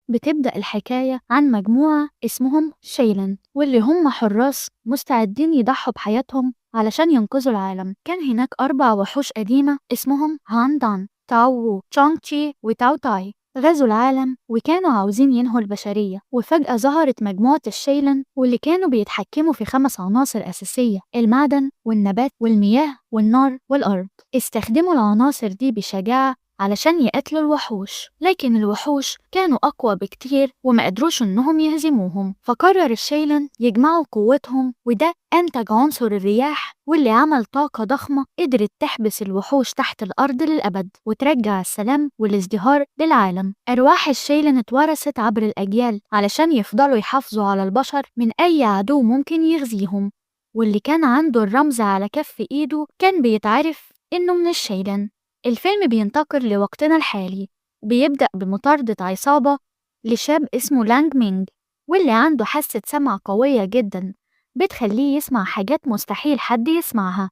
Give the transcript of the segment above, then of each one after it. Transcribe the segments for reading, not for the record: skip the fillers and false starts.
بتبدأ الحكاية عن مجموعة اسمهم شيلن، واللي هم حراس مستعدين يضحوا بحياتهم علشان ينقذوا العالم. كان هناك 4 وحوش قديمة اسمهم هان دان، تاو وو، تشونغ تشي، وتاو تاي. غزوا العالم وكانوا عاوزين ينهوا البشرية، وفجأة ظهرت مجموعة الشيلن واللي كانوا بيتحكموا في 5 عناصر أساسية: المعدن والنبات والمياه والنار والأرض. استخدموا العناصر دي بشجاعة علشان يقتلوا الوحوش، لكن الوحوش كانوا أقوى بكتير وما قدروش إنهم يهزموهم. فقرر الشيلن يجمعوا قوتهم، وده أنتج عنصر الرياح واللي عمل طاقة ضخمة قدرت تحبس الوحوش تحت الأرض للأبد وترجع السلام والازدهار للعالم. أرواح الشيلن اتورثت عبر الأجيال علشان يفضلوا يحافظوا على البشر من أي عدو ممكن يغزيهم، واللي كان عنده الرمز على كف إيده كان بيتعرف إنه من الشيلن. الفيلم بينتقل لوقتنا الحالي، بيبدأ بمطاردة عصابة لشاب اسمه لانج مينج، واللي عنده حاسة سمع قوية جدا بتخليه يسمع حاجات مستحيل حد يسمعها.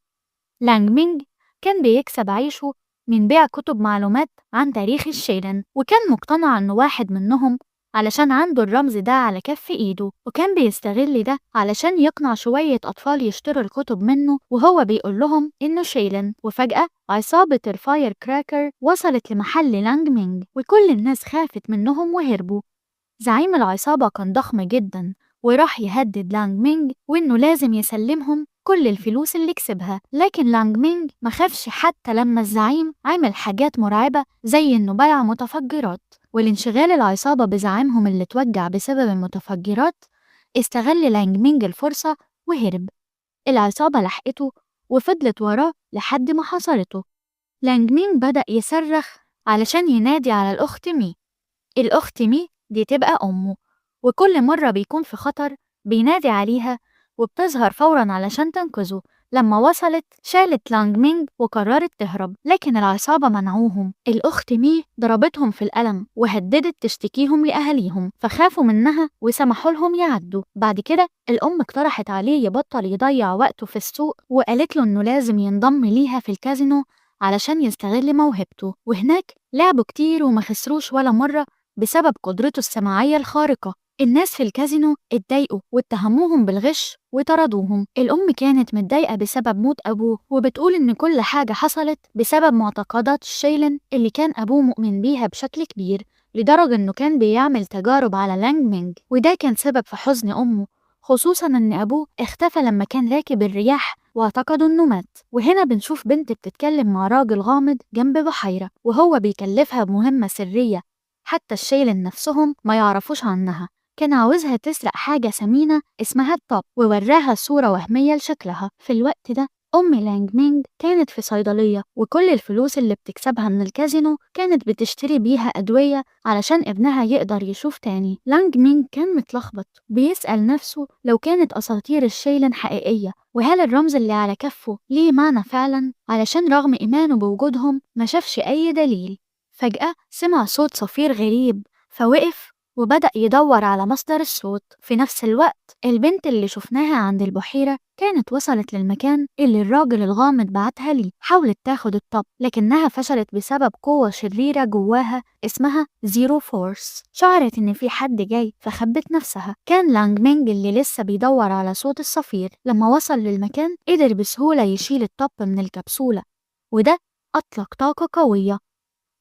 لانج مينج كان بيكسب عيشه من بيع كتب معلومات عن تاريخ الشيلن، وكان مقتنع إنه واحد منهم علشان عنده الرمز ده على كف إيده، وكان بيستغل ده علشان يقنع شوية أطفال يشتروا الكتب منه وهو بيقول لهم إنه شيلن. وفجأة عصابة الفاير كراكر وصلت لمحل لانج مينج وكل الناس خافت منهم وهربوا. زعيم العصابة كان ضخم جدا وراح يهدد لانج مينج وإنه لازم يسلمهم كل الفلوس اللي كسبها، لكن لانج مينج مخافش حتى لما الزعيم عمل حاجات مرعبة زي إنه بيع متفجرات. والانشغال العصابة بزعيمهم اللي اتوجع بسبب المتفجرات، استغل لانج مينج الفرصة وهرب. العصابة لحقته وفضلت وراه لحد ما حصرته. لانج مينج بدأ يصرخ علشان ينادي على الأخت مي. الأخت مي دي تبقى أمه، وكل مرة بيكون في خطر بينادي عليها وبتظهر فورا علشان تنقذه. لما وصلت شالت لانج مينج وقررت تهرب، لكن العصابة منعوهم. الأخت مي ضربتهم في القلم وهددت تشتكيهم لأهاليهم، فخافوا منها وسمحوا لهم يعدوا. بعد كده الأم اقترحت عليه يبطل يضيع وقته في السوق وقالت له إنه لازم ينضم ليها في الكازينو علشان يستغل موهبته. وهناك لعبوا كتير وما خسروش ولا مرة بسبب قدرته السمعية الخارقة. الناس في الكازينو اتضايقوا واتهموهم بالغش وطردوهم. الأم كانت متضايقة بسبب موت أبوه وبتقول إن كل حاجة حصلت بسبب معتقدات الشيلن اللي كان أبوه مؤمن بيها بشكل كبير، لدرجة إنه كان بيعمل تجارب على لانج مينج، وده كان سبب في حزن أمه، خصوصا إن أبوه اختفى لما كان راكب الرياح واعتقدوا إنه مات. وهنا بنشوف بنت بتتكلم مع راجل غامض جنب بحيرة وهو بيكلفها بمهمة سرية حتى الشيلن نفسهم ما يعرفوش عنها. كان عاوزها تسرق حاجة ثمينة اسمها الطب ووراها صورة وهمية لشكلها. في الوقت ده أم لانج مينج كانت في صيدلية، وكل الفلوس اللي بتكسبها من الكازينو كانت بتشتري بيها أدوية علشان ابنها يقدر يشوف تاني. لانج مينج كان متلخبط بيسأل نفسه لو كانت أساطير الشيلن حقيقية، وهل الرمز اللي على كفه ليه معنى فعلا، علشان رغم إيمانه بوجودهم ما شافش أي دليل. فجأة سمع صوت صفير غريب فوقف وبدأ يدور على مصدر الصوت. في نفس الوقت البنت اللي شفناها عند البحيرة كانت وصلت للمكان اللي الراجل الغامض بعتها ليه. حاولت تاخد الطب لكنها فشلت بسبب قوة شريرة جواها اسمها زيرو فورس. شعرت إن في حد جاي فخبت نفسها. كان لانج مينج اللي لسه بيدور على صوت الصفير. لما وصل للمكان قدر بسهولة يشيل الطب من الكبسولة، وده أطلق طاقة قوية.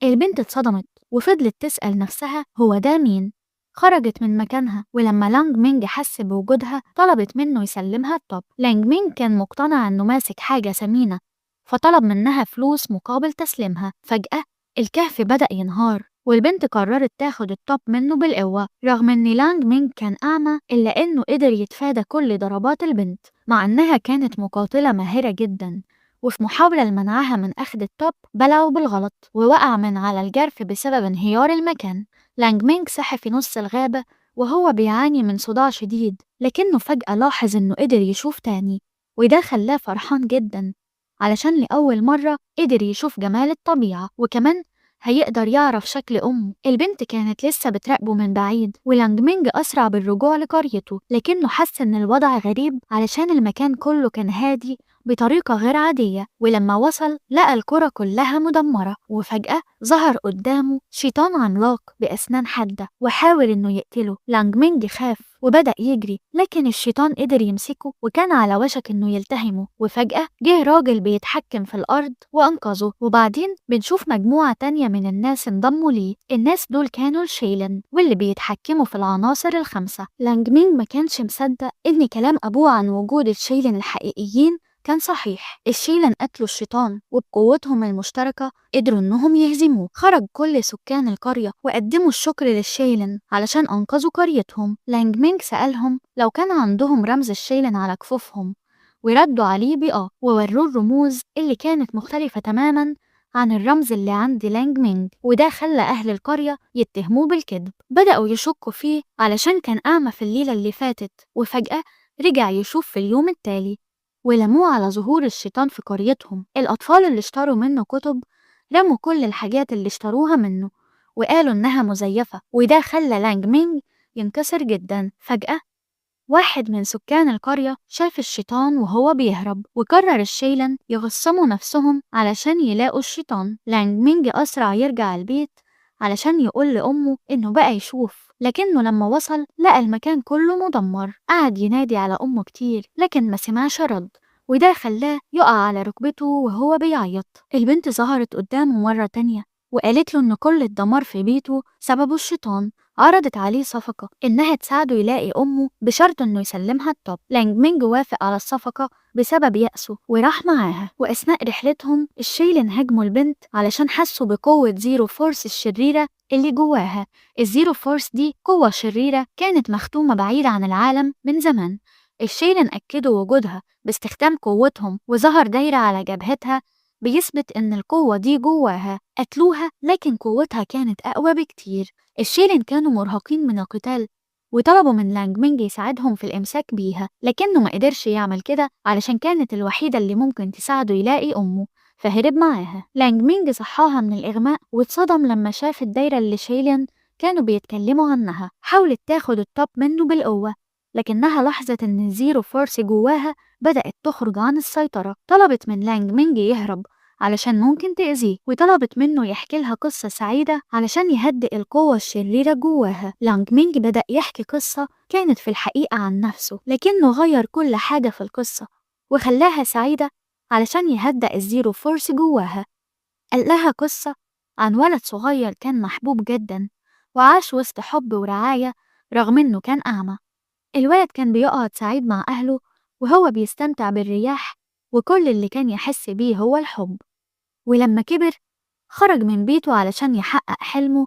البنت اتصدمت وفضلت تسأل نفسها هو ده مين. خرجت من مكانها، ولما لانج مينج حس بوجودها طلبت منه يسلمها الطب. لانج مينج كان مقتنع انه ماسك حاجة ثمينة فطلب منها فلوس مقابل تسليمها. فجأة الكهف بدأ ينهار والبنت قررت تاخد الطب منه بالقوة. رغم ان لانج مينج كان أعمى إلا انه قدر يتفادى كل ضربات البنت مع انها كانت مقاتلة ماهرة جدا. وفي محاولة لمنعها من أخذ الطب بلعه بالغلط ووقع من على الجرف بسبب انهيار المكان. لانج مينج صحي في نص الغابة وهو بيعاني من صداع شديد، لكنه فجأة لاحظ إنه قدر يشوف تاني، وده خلاه فرحان جدا علشان لأول مرة قدر يشوف جمال الطبيعة. وكمان هيقدر يعرف شكل أمه. البنت كانت لسه بتراقبه من بعيد، ولانج مينج أسرع بالرجوع لقريته، لكنه حس إن الوضع غريب علشان المكان كله كان هادي بطريقة غير عادية. ولما وصل لقى القرى كلها مدمرة، وفجأة ظهر قدامه شيطان عملاق بأسنان حادة وحاول إنه يقتله. لانج مينج خاف وبدأ يجري، لكن الشيطان قدر يمسكه وكان على وشك إنه يلتهمه. وفجأة جه راجل بيتحكم في الأرض وأنقذه. وبعدين بنشوف مجموعة تانية من الناس انضموا ليه. الناس دول كانوا الشيلن واللي بيتحكموا في العناصر الخمسة. لانج مينج ما كانش مصدق إن كلام أبوه عن وجود الشيلن الحقيقيين كان صحيح. الشيلن قتلوا الشيطان، وبقوتهم المشتركة قدروا إنهم يهزموه. خرج كل سكان القرية وقدموا الشكر للشيلن علشان أنقذوا قريتهم. لانج مينج سألهم لو كان عندهم رمز الشيلن على كفوفهم، وردوا عليه بآه، ووروه الرموز اللي كانت مختلفة تماما عن الرمز اللي عند لانج مينج. وده خلى أهل القرية يتهموه بالكذب. بدأوا يشكوا فيه علشان كان أعمى في الليلة اللي فاتت، وفجأة رجع يشوف في اليوم التالي. ولموه على ظهور الشيطان في قريتهم. الأطفال اللي اشتروا منه كتب رموا كل الحاجات اللي اشتروها منه وقالوا إنها مزيفة، وده خلى لانج مينج ينكسر جدا. فجأة واحد من سكان القرية شاف الشيطان وهو بيهرب، وقرر الشيلن يغصموا نفسهم علشان يلاقوا الشيطان. لانج مينج أسرع يرجع البيت علشان يقول لأمه إنه بقى يشوف، لكنه لما وصل لقى المكان كله مدمر. قعد ينادي على أمه كتير لكن ما سمعش رد، وده خلاه يقع على ركبته وهو بيعيط. البنت ظهرت قدامه مرة تانية وقالت له إن كل الدمار في بيته سببه الشيطان. عرضت عليه صفقة إنها تساعده يلاقي أمه بشرط إنه يسلمها الطب. لانج مينج وافق على الصفقة بسبب يأسه وراح معاها. وأثناء رحلتهم الشيلن هاجموا البنت علشان حسوا بقوة زيرو فورس الشريرة اللي جواها. الزيرو فورس دي قوة شريرة كانت مختومة بعيد عن العالم من زمان. الشيلن أكدوا وجودها باستخدام قوتهم، وظهر دايرة على جبهتها بيثبت إن القوة دي جواها. قتلوها لكن قوتها كانت أقوى بكتير. الشيلن كانوا مرهقين من القتال وطلبوا من لانج مينج يساعدهم في الإمساك بيها، لكنه ما قدرش يعمل كده علشان كانت الوحيدة اللي ممكن تساعده يلاقي أمه، فهرب معاها. لانج مينج صحاها من الإغماء واتصدم لما شاف الدايرة اللي شيلن كانوا بيتكلموا عنها. حاولت تاخد الطب منه بالقوة، لكنها لاحظت إن الزيرو فورس جواها بدأت تخرج عن السيطرة. طلبت من لانج مينج يهرب علشان ممكن تأذيه، وطلبت منه يحكي لها قصة سعيدة علشان يهدئ القوة الشريرة جواها. لانج مينج بدأ يحكي قصة كانت في الحقيقة عن نفسه، لكنه غير كل حاجة في القصة وخلاها سعيدة علشان يهدئ الزيرو فورس جواها. قال لها قصة عن ولد صغير كان محبوب جدا وعاش وسط حب ورعاية رغم إنه كان أعمى. الولد كان بيقعد سعيد مع أهله وهو بيستمتع بالرياح، وكل اللي كان يحس بيه هو الحب. ولما كبر خرج من بيته علشان يحقق حلمه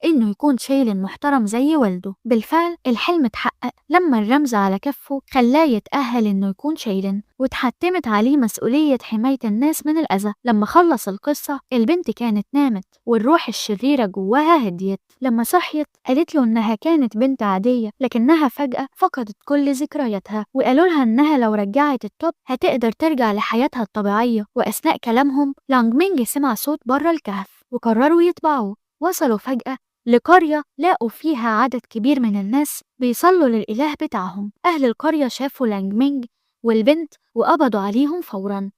إنه يكون شيلن محترم زي والده. بالفعل الحلم اتحقق لما الرمز على كفه خلاه يتأهل إنه يكون شيلن، واتحتمت عليه مسؤولية حماية الناس من الأذى. لما خلص القصة البنت كانت نامت والروح الشريرة جواها هديت. لما صحيت قالت له إنها كانت بنت عادية، لكنها فجأة فقدت كل ذكرياتها، وقالوا لها إنها لو رجعت الطب هتقدر ترجع لحياتها الطبيعية. وأثناء كلامهم لانج مينج سمع صوت بره الكهف وقرروا يتبعوه. وصلوا فجأة لقرية لقوا فيها عدد كبير من الناس بيصلوا للإله بتاعهم. أهل القرية شافوا لانج مينج والبنت وقبضوا عليهم فوراً.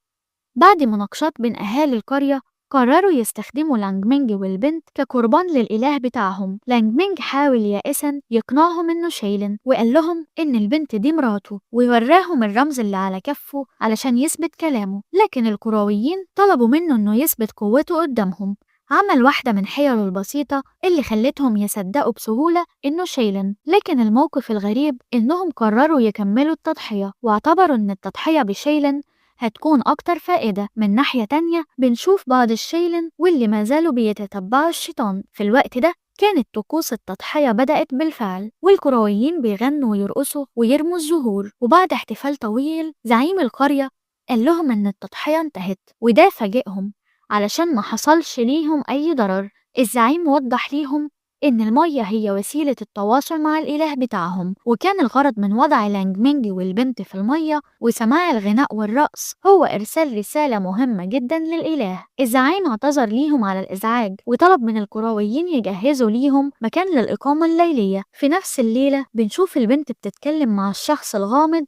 بعد مناقشات بين أهالي القرية قرروا يستخدموا لانج مينج والبنت كقربان للإله بتاعهم. لانج مينج حاول يائساً يقنعهم إنه شيلن، وقال لهم إن البنت دي مراته، ويوراهم الرمز اللي على كفه علشان يثبت كلامه. لكن القرويين طلبوا منه إنه يثبت قوته قدامهم. عمل واحدة من حيله البسيطة اللي خلتهم يصدقوا بسهولة إنه شيلن. لكن الموقف الغريب إنهم قرروا يكملوا التضحية، واعتبروا إن التضحية بشيلن هتكون أكتر فائدة. من ناحية تانية بنشوف بعض الشيلن واللي ما زالوا بيتتبعوا الشيطان. في الوقت ده كانت طقوس التضحية بدأت بالفعل، والكرويين بيغنوا ويرقصوا ويرموا الزهور. وبعد احتفال طويل زعيم القرية قال لهم إن التضحية انتهت، وده فاجئهم علشان ما حصلش ليهم أي ضرر. الزعيم وضح ليهم إن المية هي وسيلة التواصل مع الإله بتاعهم، وكان الغرض من وضع لانج مينج والبنت في المية وسماع الغناء والرقص هو إرسال رسالة مهمة جدا للإله. الزعيم اعتذر ليهم على الإزعاج وطلب من الكرويين يجهزوا ليهم مكان للإقامة الليلية. في نفس الليلة بنشوف البنت بتتكلم مع الشخص الغامض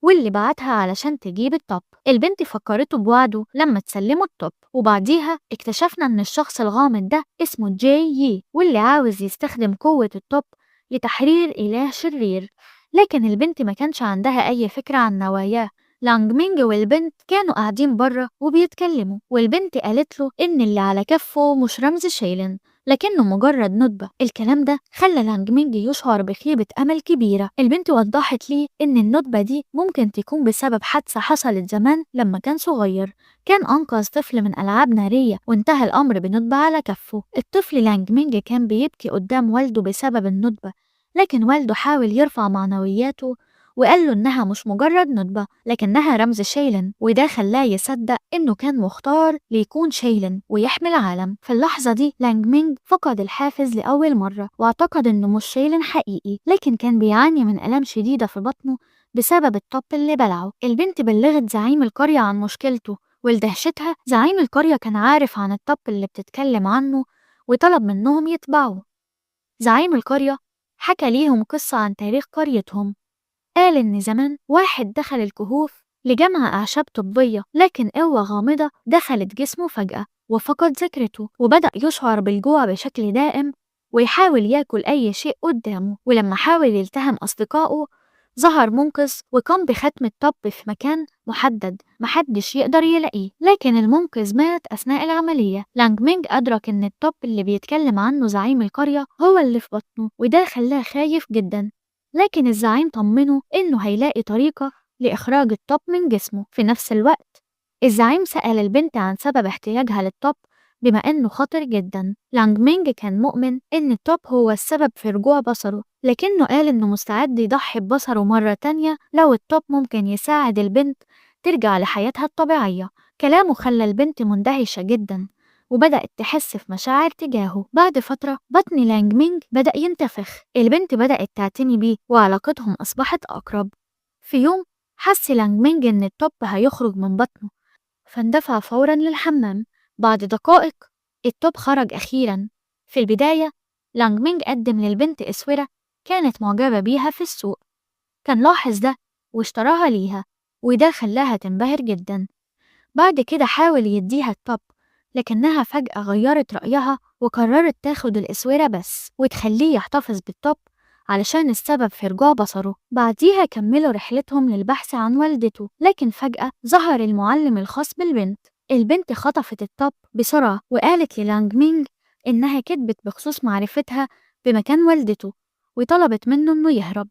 واللي بعتها علشان تجيب الطب. البنت فكرته بوعده لما تسلمه الطب، وبعديها اكتشفنا ان الشخص الغامض ده اسمه جاي يي، واللي عاوز يستخدم قوة الطب لتحرير إله شرير. لكن البنت ما كانش عندها أي فكرة عن نواياه. لانج مينج والبنت كانوا قاعدين بره وبيتكلموا، والبنت قالت له إن اللي على كفه مش رمز شيلن لكنه مجرد ندبة. الكلام ده خلى لانج مينج يشعر بخيبة أمل كبيرة. البنت وضحت ليه إن الندبة دي ممكن تكون بسبب حادثة حصلت زمان لما كان صغير، كان أنقذ طفل من ألعاب نارية وانتهى الأمر بندبة على كفه. الطفل لانج مينج كان بيبكي قدام والده بسبب الندبة، لكن والده حاول يرفع معنوياته وقال له إنها مش مجرد ندبة لكنها رمز شيلن، وده خلاه يصدق إنه كان مختار ليكون شيلن ويحمي العالم. في اللحظة دي لانج مينج فقد الحافز لأول مرة واعتقد إنه مش شيلن حقيقي، لكن كان بيعاني من آلام شديدة في بطنه بسبب الطب اللي بلعه. البنت بلغت زعيم القرية عن مشكلته، ولدهشتها زعيم القرية كان عارف عن الطب اللي بتتكلم عنه وطلب منهم يتبعوه. زعيم القرية حكى ليهم قصة عن تاريخ قريتهم. قال إن زمان واحد دخل الكهوف لجمع أعشاب طبية، لكن قوة غامضة دخلت جسمه فجأة وفقد ذاكرته وبدأ يشعر بالجوع بشكل دائم ويحاول ياكل أي شيء قدامه. ولما حاول يلتهم أصدقائه ظهر منقذ وقام بختم الطب في مكان محدد محدش يقدر يلاقيه، لكن المنقذ مات أثناء العملية. لانج مينج أدرك إن الطب اللي بيتكلم عنه زعيم القرية هو اللي في بطنه، وده خلاه خايف جدا، لكن الزعيم طمنه إنه هيلاقي طريقة لإخراج الطب من جسمه. في نفس الوقت الزعيم سأل البنت عن سبب احتياجها للطب بما إنه خطر جدا. لانج مينج كان مؤمن إن الطب هو السبب في رجوع بصره، لكنه قال إنه مستعد يضحي ببصره مرة تانية لو الطب ممكن يساعد البنت ترجع لحياتها الطبيعية. كلامه خلى البنت مندهشة جدا وبدأت تحس في مشاعر تجاهه. بعد فترة بطن لانج مينج بدأ ينتفخ، البنت بدأت تعتني بيه وعلاقتهم أصبحت أقرب. في يوم حس لانج مينج إن الطب هيخرج من بطنه فاندفع فورا للحمام. بعد دقائق الطب خرج أخيرا. في البداية لانج مينج قدم للبنت أسورة كانت معجبة بيها في السوق، كان لاحظ ده واشتراها ليها وده خلاها تنبهر جدا. بعد كده حاول يديها الطب لكنها فجأة غيرت رأيها وقررت تاخد الأسورة بس وتخليه يحتفظ بالطب علشان السبب في رجوع بصره. بعديها كملوا رحلتهم للبحث عن والدته، لكن فجأة ظهر المعلم الخاص بالبنت. البنت خطفت الطب بسرعة وقالت للانج مينج إنها كدبت بخصوص معرفتها بمكان والدته وطلبت منه إنه يهرب.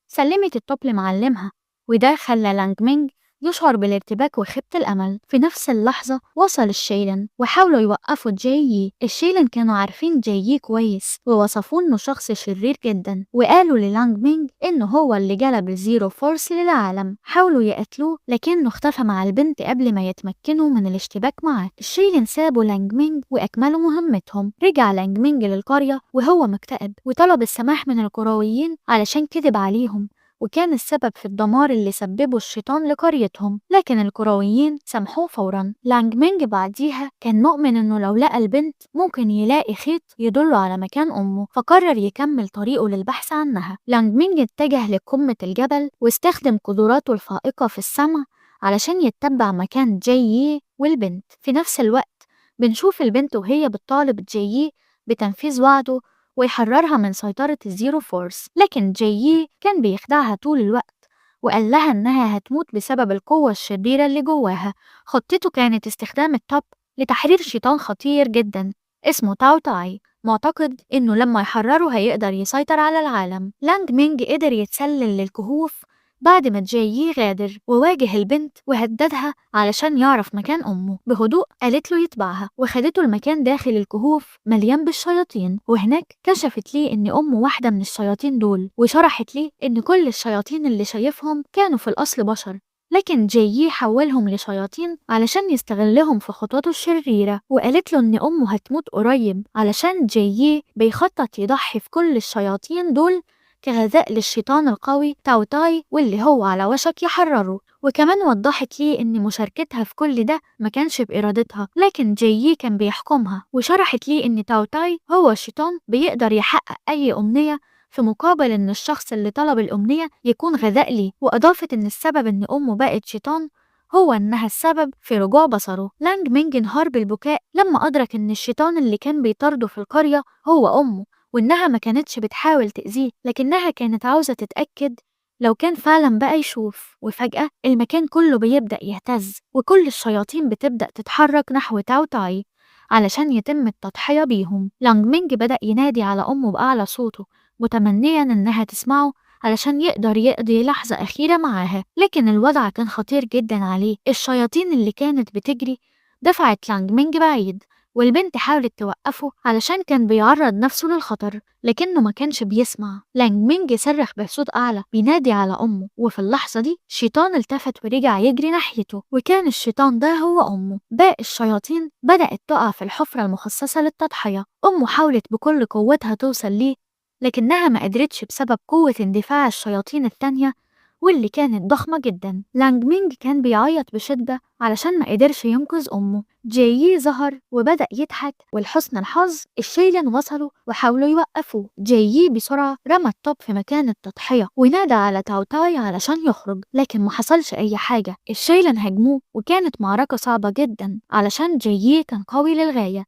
سلمت الطب لمعلمها وده خلى لانج مينج يشعر بالارتباك وخيبة الأمل. في نفس اللحظة وصل الشيلن وحاولوا يوقفوا جاي. الشيلن كانوا عارفين جاي كويس ووصفوه إنه شخص شرير جدا، وقالوا للانج مينج إنه هو اللي جلب الزيرو فورس للعالم. حاولوا يقتلوه لكنه اختفى مع البنت قبل ما يتمكنوا من الاشتباك معاه. الشيلن سابوا لانج مينج وأكملوا مهمتهم. رجع لانج مينج للقرية وهو مكتئب وطلب السماح من القرويين علشان كذب عليهم وكان السبب في الدمار اللي سببه الشيطان لقريتهم، لكن الكرويين سامحوه فورا. لانج مينج بعديها كان مؤمن انه لو لقى البنت ممكن يلاقي خيط يدله على مكان امه، فقرر يكمل طريقه للبحث عنها. لانج مينج اتجه لقمة الجبل واستخدم قدراته الفائقة في السمع علشان يتبع مكان جاي والبنت. في نفس الوقت بنشوف البنت وهي بتطالب جاي بتنفيذ وعده ويحررها من سيطرة الزيرو فورس، لكن جاي كان بيخدعها طول الوقت وقال لها إنها هتموت بسبب القوة الشريرة اللي جواها. خطته كانت استخدام الطب لتحرير شيطان خطير جدا اسمه تاو تاي، معتقد إنه لما يحرره هيقدر يسيطر على العالم. لانج مينج قدر يتسلل للكهوف بعد ما جاي غادر وواجه البنت وهددها علشان يعرف مكان أمه. بهدوء قالت له يتبعها وخدته المكان داخل الكهوف مليان بالشياطين، وهناك كشفت ليه إن أمه واحدة من الشياطين دول وشرحت ليه إن كل الشياطين اللي شايفهم كانوا في الأصل بشر لكن جي حولهم لشياطين علشان يستغلهم في خططه الشريرة، وقالت له إن أمه هتموت قريب علشان جي بيخطط يضحي في كل الشياطين دول كغذاء للشيطان القوي تاو تاي واللي هو على وشك يحرره. وكمان وضحت ليه إن مشاركتها في كل ده ما كانش بإرادتها، لكن جي كان بيحكمها، وشرحت ليه إن تاو تاي هو الشيطان بيقدر يحقق أي أمنية في مقابل إن الشخص اللي طلب الأمنية يكون غذاء ليه. وأضافت إن السبب إن أمه بقت شيطان هو إنها السبب في رجوع بصره. لانج مينج انهار بالبكاء لما أدرك إن الشيطان اللي كان بيطارده في القرية هو أمه، وإنها ما كانتش بتحاول تأذيه لكنها كانت عاوزة تتأكد لو كان فعلا بقى يشوف. وفجأة المكان كله بيبدأ يهتز وكل الشياطين بتبدأ تتحرك نحو تاو تاي علشان يتم التضحية بيهم. لانج مينج بدأ ينادي على أمه بأعلى صوته متمنيا إنها تسمعه علشان يقدر يقضي لحظة أخيرة معاها، لكن الوضع كان خطير جدا عليه. الشياطين اللي كانت بتجري دفعت لانج مينج بعيد، والبنت حاولت توقفه علشان كان بيعرض نفسه للخطر لكنه ما كانش بيسمع. لانج مينج صرخ بصوت أعلى بينادي على أمه، وفي اللحظة دي شيطان التفت ورجع يجري ناحيته، وكان الشيطان ده هو أمه. باقي الشياطين بدأت تقع في الحفرة المخصصة للتضحية. أمه حاولت بكل قوتها توصل ليه لكنها ما قدرتش بسبب قوة اندفاع الشياطين التانية واللي كانت ضخمة جدا. لانج مينج كان بيعيط بشدة علشان ما قدرش ينقذ أمه. جي ظهر وبدأ يضحك، ولحسن الحظ الشيلن وصلوا وحاولوا يوقفوه. جي بسرعة رمى الطب في مكان التضحية ونادى على تاو تاي علشان يخرج، لكن ما حصلش أي حاجة. الشيلن هجموه وكانت معركة صعبة جدا علشان جي كان قوي للغاية،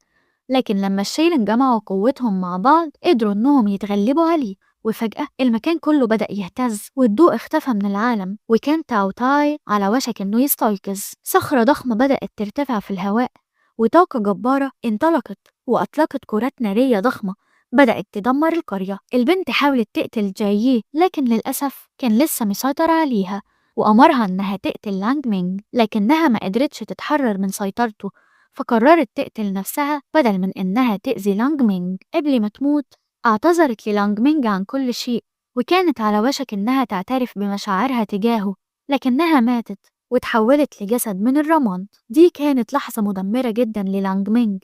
لكن لما الشيلن جمعوا قوتهم مع بعض قدروا إنهم يتغلبوا عليه. وفجأة المكان كله بدأ يهتز والضوء اختفى من العالم، وكان تاو تاي على وشك إنه يستيقظ. صخرة ضخمة بدأت ترتفع في الهواء وطاقة جبارة انطلقت وأطلقت كرات نارية ضخمة بدأت تدمر القرية. البنت حاولت تقتل جاييه لكن للأسف كان لسه مسيطر عليها، وأمرها إنها تقتل لانج مينج لكنها ما قدرتش تتحرر من سيطرته، فقررت تقتل نفسها بدل من إنها تأذي لانج مينج. قبل ما تموت اعتذرت للانج مينج عن كل شيء، وكانت على وشك إنها تعترف بمشاعرها تجاهه، لكنها ماتت وتحولت لجسد من الرماد. دي كانت لحظة مدمرة جدا للانج مينج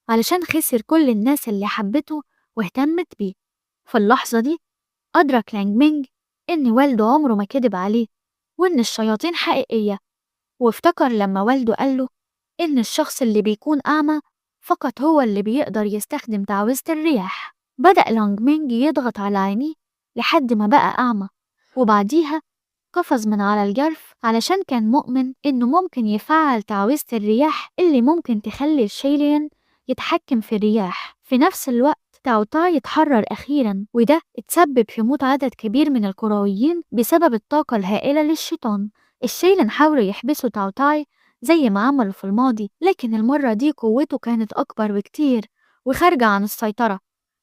علشان خسر كل الناس اللي حبته واهتمت بيه. في اللحظة دي أدرك لانج مينج إن والده عمره ما كدب عليه وإن الشياطين حقيقية، وافتكر لما والده قاله إن الشخص اللي بيكون أعمى فقط هو اللي بيقدر يستخدم تعويذة الرياح. بدأ لانج مينج يضغط على عينيه لحد ما بقى أعمى، وبعديها قفز من على الجرف علشان كان مؤمن إنه ممكن يفعل تعويذة الرياح اللي ممكن تخلي الشيلين يتحكم في الرياح. في نفس الوقت تاو تاي اتحرر أخيرا، وده اتسبب في موت عدد كبير من الكرويين بسبب الطاقة الهائلة للشيطان. الشيلين حاولوا يحبسوا تاو تاي زي ما عملوا في الماضي، لكن المرة دي قوته كانت أكبر بكتير وخارجة عن السيطرة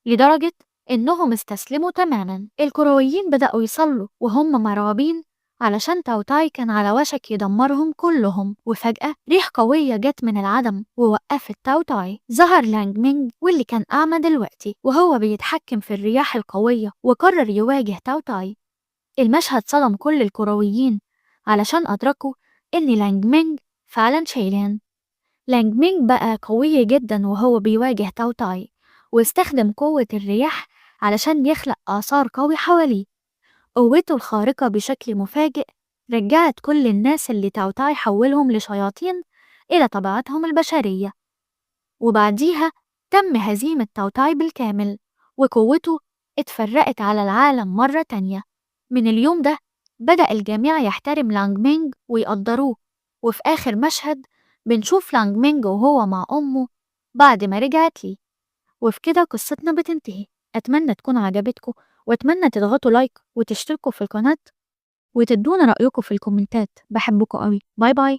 لدرجة إنهم استسلموا تماما. الكرويين بدأوا يصلوا وهم مرعوبين علشان تاو تاي كان على وشك يدمرهم كلهم. وفجأة ريح قوية جت من العدم ووقفت تاو تاي. ظهر لانج مينج واللي كان أعمى دلوقتي وهو بيتحكم في الرياح القوية وقرر يواجه تاو تاي. المشهد صدم كل الكرويين علشان أدركوا إن لانج مينج فعلا شيلان. لانج مينج بقى قوي جدا وهو بيواجه تاو تاي، واستخدم قوة الرياح علشان يخلق آثار قوي حواليه. قوته الخارقة بشكل مفاجئ رجعت كل الناس اللي تاو تاي حولهم لشياطين إلى طبيعتهم البشرية، وبعديها تم هزيمة تاو تاي بالكامل وقوته اتفرقت على العالم مرة تانية. من اليوم ده بدأ الجميع يحترم لانج مينج ويقدروه، وفي آخر مشهد بنشوف لانج مينج وهو مع أمه بعد ما رجعت ليه. وفي كده قصتنا بتنتهي. أتمنى تكون عجبتكم، وأتمنى تضغطوا لايك وتشتركوا في القناة وتدونا رأيكم في الكومنتات. بحبكم قوي. باي باي.